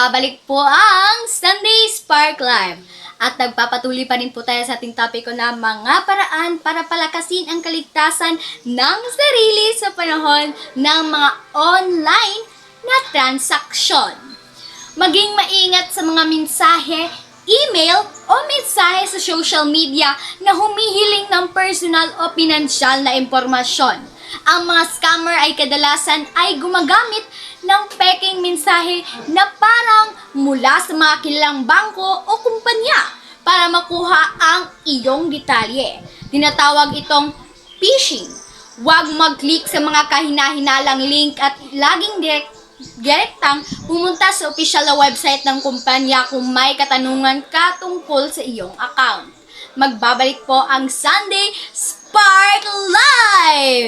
Magbabalik po ang Sunday Spark Live. At nagpapatuloy pa rin po tayo sa ating topic ko na mga paraan para palakasin ang kaligtasan ng sarili sa panahon ng mga online na transaksyon. Maging maingat sa mga mensahe, email o mensahe sa social media na humihiling ng personal o pinansyal na impormasyon. Ang mga scammer ay kadalasan ay gumagamit ng peking mensahe na parang mula sa mga kilalang bangko o kumpanya para makuha ang iyong detalye. Tinatawag itong phishing. Huwag mag-click sa mga kahina-hinalang link at laging direktang pumunta sa opisyal na website ng kumpanya kung may katanungan ka tungkol sa iyong account. Magbabalik po ang Sunday Spark Live!